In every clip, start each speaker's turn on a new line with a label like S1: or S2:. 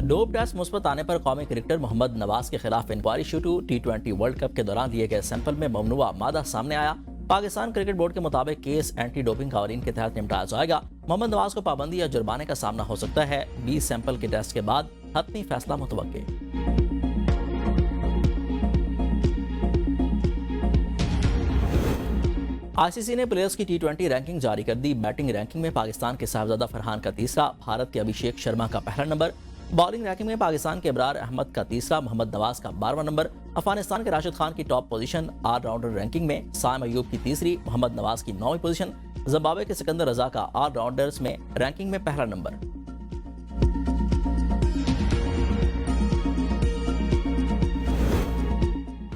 S1: Dope test मुस्बत आने पर कौमी क्रिकेटर मोहम्मद नवाज के खिलाफ इंक्वायरी शुरू। T20 वर्ल्ड कप के दौरान लिए गए सैंपल में ममनुआ मादा सामने आया। पाकिस्तान क्रिकेट बोर्ड के मुताबिक केस एंटी डोपिंग कानून के तहत निपटाया जाएगा। मोहम्मद नवाज को पाबंदी या जुर्माने का सामना हो सकता है। 20 सैंपल के टेस्ट के बाद हतमी फैसला मुतवक्के। ICC ने प्लेयर्स की T20 रैंकिंग जारी कर दी। बैटिंग रैंकिंग में पाकिस्तान के साहबजादा फरहान का तीसरा, भारत के अभिषेक शर्मा का पहला नंबर। बॉलिंग रैंकिंग में पाकिस्तान के इब्रार अहमद का तीसरा, मोहम्मद नवाज का 12वां नंबर। अफगानिस्तान के राशिद खान की टॉप पोजीशन। ऑलराउंडर रैंकिंग में साइम अयूब की तीसरी, मोहम्मद नवाज की 9वीं पोजीशन। जिम्बाब्वे के सिकंदर रजा का ऑलराउंडर्स में रैंकिंग में पहला नंबर।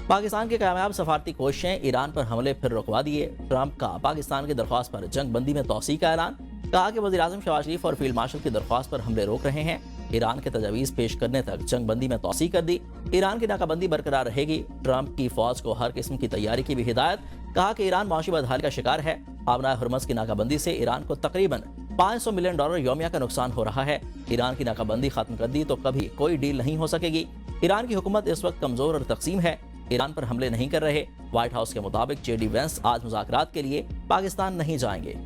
S1: पाकिस्तान की कामयाब सफारती कोशिशें, ईरान पर हमले फिर रुकवा दिए। ट्रंप का पाकिस्तान की दरख्वास्त पर जंग बंदी में तौसीक का ऐलान। कहा कि वज़ीर-ए-आज़म शहबाज शरीफ और फील्ड मार्शल की दरख्वास्त पर हमले रोक रहे हैं। ईरान के तजावीज़ पेश करने तक जंग बंदी में तौसीक कर दी। ईरान की नाकाबंदी बरकरार रहेगी। ट्रंप की फौज को हर किस्म की तैयारी की भी हिदायत। कहा कि ईरान माशी बदहाली का शिकार है। आबनाए हुर्मुज़ की नाकाबंदी से ईरान को तकरीबन $500 मिलियन यौमिया का नुकसान हो रहा है। ईरान की नाकाबंदी खत्म कर दी तो कभी कोई डील नहीं हो सकेगी। ईरान की हुकूमत इस वक्त कमजोर और तकसीम है। ईरान पर हमले नहीं कर रहे। व्हाइट हाउस के मुताबिक JD वेंस आज मुज़ाकरात के लिए पाकिस्तान नहीं जाएंगे।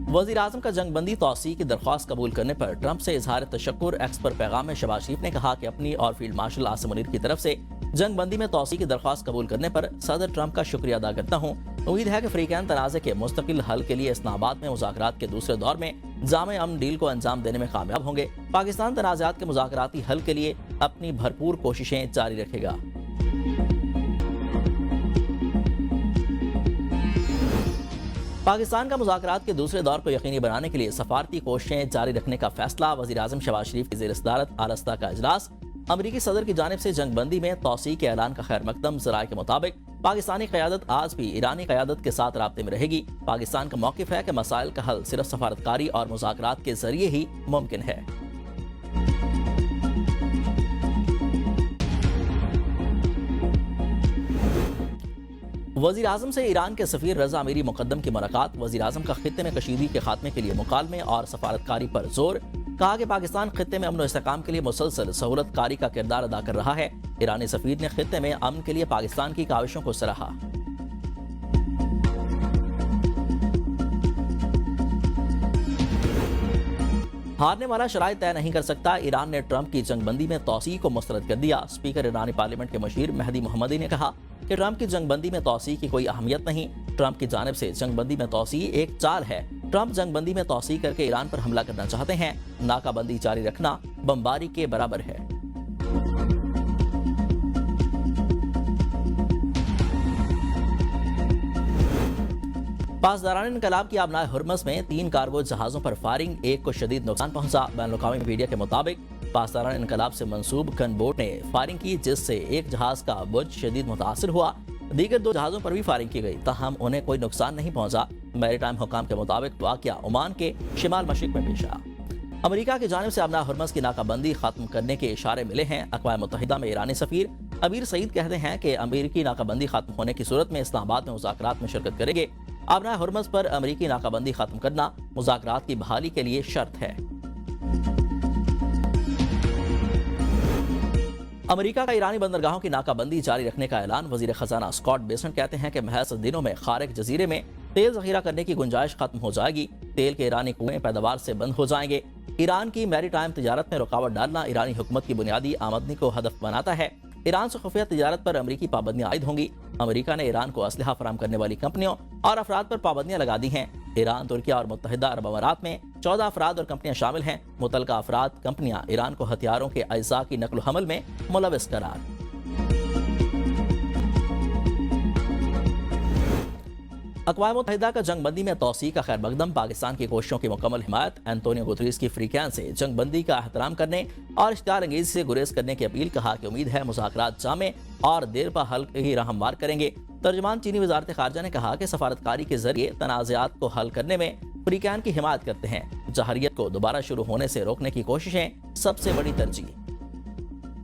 S1: वज़ीर-ए-आज़म का जंगबंदी तौसी की दरख्वास्त कबूल करने पर ट्रंप से इजहार तशक्कुर। एक्स पर पैगाम में शहबाज शरीफ ने कहा कि अपनी और फील्ड मार्शल आसिम मुनीर की तरफ से जंगबंदी में तौसी की दरख्वास्त कबूल करने पर सदर ट्रंप का शुक्रिया अदा करता हूँ। उम्मीद है कि अफ्रीकन तनाज़े के मुस्तकिल हल के लिए इस्लामाबाद में मुज़ाकरात के दूसरे दौर में जामे अमन डील को अंजाम देने में कामयाब होंगे। पाकिस्तान तनाज़ात के मुज़ाकराती हल के लिए अपनी भरपूर कोशिशें जारी रखेगा। पाकिस्तान का मुज़ाकरात के दूसरे दौर को यकीनी बनाने के लिए सफारती कोशिशें जारी रखने का फैसला। वज़ीर-ए-आज़म शहबाज शरीफ की ज़ेर-ए-सदारत आरस्ता का इजलास। अमरीकी सदर की जानिब से जंगबंदी में तौसी के ऐलान का खैर मकदम। ज़राए के मुताबिक पाकिस्तानी क़यादत आज भी ईरानी क़यादत के साथ राब्ते में रहेगी। पाकिस्तान का मौक़िफ़ है कि मसाइल का हल सिर्फ सफारतकारी और मुज़ाकरात के ज़रिए ही मुमकिन है। वज़ीर-ए-आज़म से ईरान के सफ़ीर रज़ा अमीरी मुक़द्दम की मुलाकात। वज़ीर-ए-आज़म का खित्ते में कशीदगी के खात्मे के लिए मुकालमे और सफारतकारी पर जोर। कहा कि पाकिस्तान खित्ते में अमन और इस्तेहकाम के लिए मुसलसल सहूलतकारी का किरदार अदा कर रहा है। ईरानी सफ़ीर ने खित्ते में अमन के लिए पाकिस्तान की काविशों को सराहा। हारने वाला शराइत तय नहीं कर सकता। ईरान ने ट्रंप की जंगबंदी में तौसी को मुस्तरद कर दिया। स्पीकर ईरानी पार्लियामेंट के मशीर मेहदी मोहम्मदी ने कहा कि ट्रंप की जंगबंदी में तौसी की कोई अहमियत नहीं। ट्रंप की जानिब से जंगबंदी में तौसी एक चाल है। ट्रंप जंगबंदी में तौसी करके ईरान पर हमला करना चाहते हैं। नाकाबंदी जारी रखना बमबारी के बराबर है। पासदारान इनकलाब की आबनाए हुर्मुज़ में 3 कार्गो जहाज़ों पर फायरिंग, एक को शदीद नुकसान पहुंचा। बैनुल-अक़वामी मीडिया के मुताबिक पासदारान इनकलाब से मंसूब गनबोट ने फायरिंग की, जिससे एक जहाज का बुर्ज शदीद मुतासिर हुआ। दीगर 2 जहाज़ों पर भी फायरिंग की गई, ताहम उन्हें कोई नुकसान नहीं पहुंचा। मैरीटाइम हुकाम के मुताबिक वाक़या ओमान के शिमाल मशरिक में पेश आया। अमेरिका की जानिब से आबनाए हुर्मुज़ की नाकाबंदी खत्म करने के इशारे मिले हैं। अक़वाम मुत्तहिदा में ईरानी सफ़ीर अमीर सईद कहते हैं कि अमेरिकी नाकाबंदी खत्म होने की सूरत में इस्लामाबाद में मुज़ाकरात में शिरकत करेंगे। आबनाए हुर्मुज़ पर अमेरिकी नाकाबंदी खत्म करना मुज़ाकरात की बहाली के लिए शर्त है। अमेरिका का ईरानी बंदरगाहों की नाकाबंदी जारी रखने का ऐलान। वज़ीर ख़ज़ाना स्कॉट बेसेंट कहते हैं कि महज दिनों में खारिक जजीरे में तेल ज़ख़ीरा करने की गुंजाइश खत्म हो जाएगी। तेल के ईरानी कुएं पैदावार से बंद हो जाएंगे। ईरान की मैरीटाइम तिजारत में रुकावट डालना ईरानी हुकूमत की बुनियादी आमदनी को हदफ बनाता है। ईरान से खुफिया तिजारत पर अमेरिकी पाबंदियां आयद होंगी। अमेरिका ने ईरान को असलहा फराम करने वाली कंपनियों और अफराद पर पाबंदियां लगा दी हैं। ईरान, तुर्की और मुत्तहिदा अरब अमारात में 14 अफराद और कंपनियां शामिल हैं। मुतलका अफराद कंपनियां ईरान को हथियारों के अज्जा की नकल हमल में मुलविस करार। अक़वाम मुत्तहिदा का जंगबंदी में तौसी का खैर मकदम। पाकिस्तान की कोशिशों की मुकम्मल हिमायत। एंटोनियो गुतरीस की फ्रीकैन से जंगबंदी का एहतराम करने और इश्तिहार अंगेजी से गुरेज करने की अपील। कहा कि उम्मीद है मुज़ाकरात जामे और देर पा हल ही राह हमवार करेंगे। तर्जमान चीनी वज़ारत ख़ारजा ने कहा कि सफारतकारी के जरिए तनाज़ात को हल करने में फ्रीकैन की हिमायत करते हैं। जहरियत को दोबारा शुरू होने से रोकने की कोशिशें सबसे बड़ी तरजीह।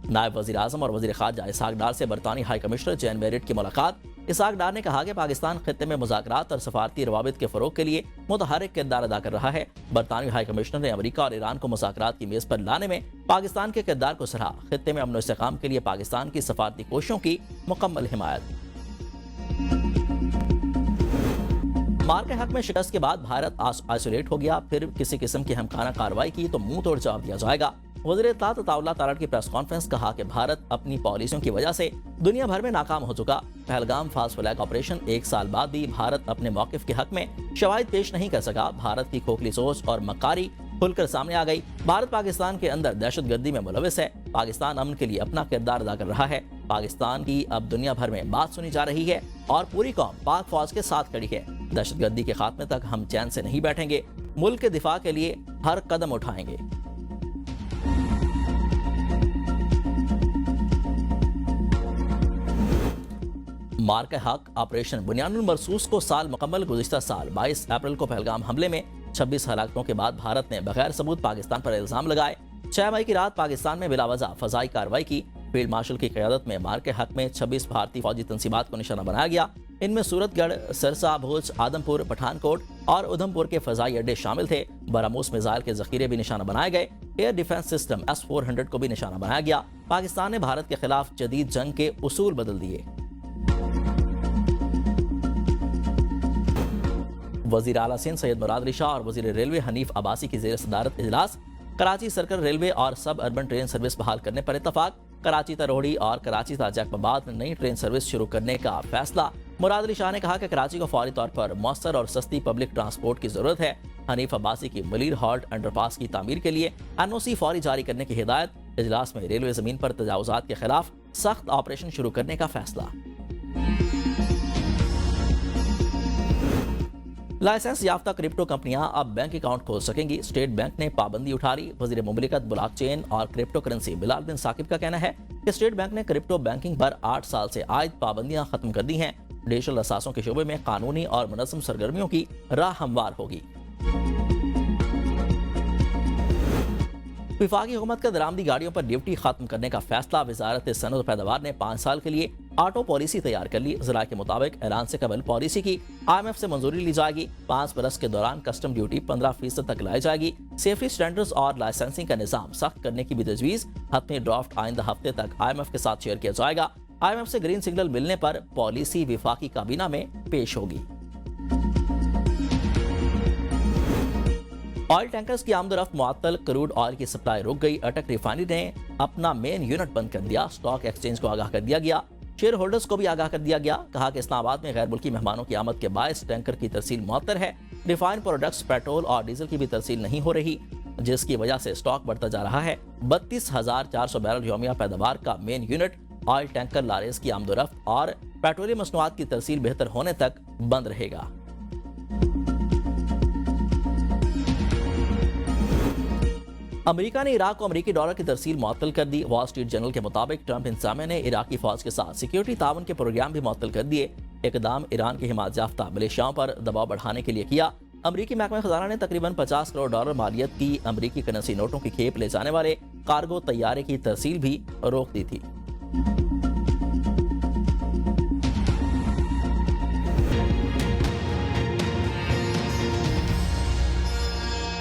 S1: नायब वज़ीर आज़म और वज़ीर ख़ारजा इसहाक डार से बरतानी हाई कमिश्नर जैन मेरिट की मुलाकात। इसहाक डार ने कहा कि पाकिस्तान खित्ते में मुज़ाकरात और सफारती रवाबित के फ़रोग़ के लिए मुतहर्रिक किरदार अदा कर रहा है। बरतानवी हाई कमिश्नर ने अमरीका और ईरान को मुज़ाकरात की मेज़ पर लाने में पाकिस्तान के किरदार को सराहा। खित्ते में अमन व इस्तेहकाम के लिए पाकिस्तान की सफारती कोशिशों की मुकम्मल हिमायत। मार के हक में शिकस्त के बाद भारत आइसोलेट हो गया, फिर किसी किस्म की हमखाना कार्रवाई की तो मुंह तोड़ जवाब दिया जाएगा। वज़ीर इत्तलात अताउल्लाह तारड़ की प्रेस कॉन्फ्रेंस कहा कि भारत अपनी पॉलिसियों की वजह से दुनिया भर में नाकाम हो चुका। पहलगाम फास्ट फ्लैग ऑपरेशन 1 साल बाद भी भारत अपने मौक़िफ़ के हक में शवाहिद पेश नहीं कर सका। भारत की खोखली सोच और मक्कारी खुलकर सामने आ गई। भारत पाकिस्तान के अंदर दहशतगर्दी में मुलविस है। पाकिस्तान अमन के लिए अपना किरदार अदा कर रहा है। पाकिस्तान की अब दुनिया भर में बात सुनी जा रही है और पूरी कौम पाक फौज के साथ खड़ी है। दहशतगर्दी के खात्मे तक हम चैन से नहीं बैठेंगे। मुल्क के दिफा के लिए हर कदम उठाएंगे। मार के हक ऑपरेशन बुनियानुल मरसूस को साल मुकम्मल। गुज़िश्ता साल 22 अप्रैल को पहलगाम हमले में 26 हलाकतों के बाद भारत ने बगैर सबूत पाकिस्तान पर इल्जाम लगाए। 6 मई की रात पाकिस्तान में बिलावजह फजाई कार्रवाई की। फील्ड मार्शल की क़यादत में मार के हक में 26 भारतीय फौजी तंसीबात को निशाना बनाया गया। इनमें सूरतगढ़, सिरसा, भुज, आदमपुर, पठानकोट और उधमपुर के फजाई अड्डे शामिल थे। बरामूस मिसाइल के जखीरे भी निशाना बनाए गए। एयर डिफेंस सिस्टम S-400 को भी निशाना बनाया गया। पाकिस्तान ने भारत के खिलाफ जदीद जंग के उसूल बदल दिए। वज़ीर आला सिंध सैयद मुराद अली शाह और वज़ीर रेलवे हनीफ अब्बासी की ज़ेर सदारत इजलास। कराची सर्कल रेलवे और सब अर्बन ट्रेन सर्विस बहाल करने पर इत्तफाक। कराची तरोड़ी और कराची ताजैकबाद नई ट्रेन सर्विस शुरू करने का फैसला। मुराद अली शाह ने कहा कि कराची को फौरी तौर पर मौसर और सस्ती पब्लिक ट्रांसपोर्ट की जरूरत है। हनीफ अब्बासी की मलीर हॉल्ट अंडरपास की तामीर के लिए NOC फौरी जारी करने की हिदायत। इजलास में रेलवे जमीन पर तजावुजात के खिलाफ सख्त ऑपरेशन शुरू करने का फैसला। लाइसेंस याफ्ता क्रिप्टो कंपनियां अब बैंक अकाउंट खोल सकेंगी। स्टेट बैंक ने पाबंदी उठा ली। वजीर मुमलिकत ब्लॉकचेन और क्रिप्टो करेंसी बिलाल बिन साकिब का कहना है कि स्टेट बैंक ने क्रिप्टो बैंकिंग पर 8 साल से आयद पाबंदियां खत्म कर दी हैं। डिजिटल असासों के शोबे में कानूनी और मुनज़्ज़म सरगर्मियों की राह हमवार होगी। वफाकी हुकूमत का दरामदी गाड़ियों पर ड्यूटी खत्म करने का फैसला। वजारत सनअत और पैदावार ने 5 साल के लिए ऑटो पॉलिसी तैयार कर ली। ज़रा के मुताबिक ऐलान से कबल पॉलिसी की IMF से मंजूरी ली जाएगी। 5 बरस के दौरान कस्टम ड्यूटी 15% तक लाई जाएगी। सेफ्टी स्टैंडर्ड्स और लाइसेंसिंग का निज़ाम सख्त करने की भी तजवीज़। हतमी ड्राफ्ट आइंदा हफ्ते तक IMF के साथ शेयर किया जाएगा। IMF से ग्रीन सिग्नल मिलने पर पॉलिसी वफाकी काबीना में पेश होगी। ऑयल टैंकर्स की आमदोरफ्त मुअत्तल। क्रूड ऑयल की सप्लाई रुक गई। अटक रिफाइनरी ने अपना मेन यूनिट बंद कर दिया। स्टॉक एक्सचेंज को आगाह कर दिया गया। शेयर होल्डर्स को भी आगाह कर दिया गया। कहा कि इस्लामाबाद में गैर मुल्की मेहमानों की आमद के बायस टैंकर की तरसील मुअत्तल है। रिफाइन प्रोडक्ट्स, पेट्रोल और डीजल की भी तरसील नहीं हो रही, जिसकी वजह से स्टॉक बढ़ता जा रहा है। 32,400 बैरल यौमिया पैदावार का मेन यूनिट ऑयल टैंकर लारेज की आमदोरफ्त और पेट्रोलियम मसनूआत की तरसील बेहतर होने तक बंद रहेगा। अमेरिका ने इराक को अमेरिकी डॉलर की तरसील मुअत्तल कर दी। वॉल स्ट्रीट जर्नल के मुताबिक ट्रंप इंतजामिया ने इराकी फौज के साथ सिक्योरिटी ताउन के प्रोग्राम भी मुअत्तल कर दिए। इकदाम ईरान की हिमायत याफ्ता मिलिशियाओं पर दबाव बढ़ाने के लिए किया। अमेरिकी महकमा खजाना ने तकरीबन 50 करोड़ डॉलर मालियत की अमेरिकी करेंसी नोटों की खेप ले जाने वाले कार्गो तैयारे की तरसील भी रोक दी थी।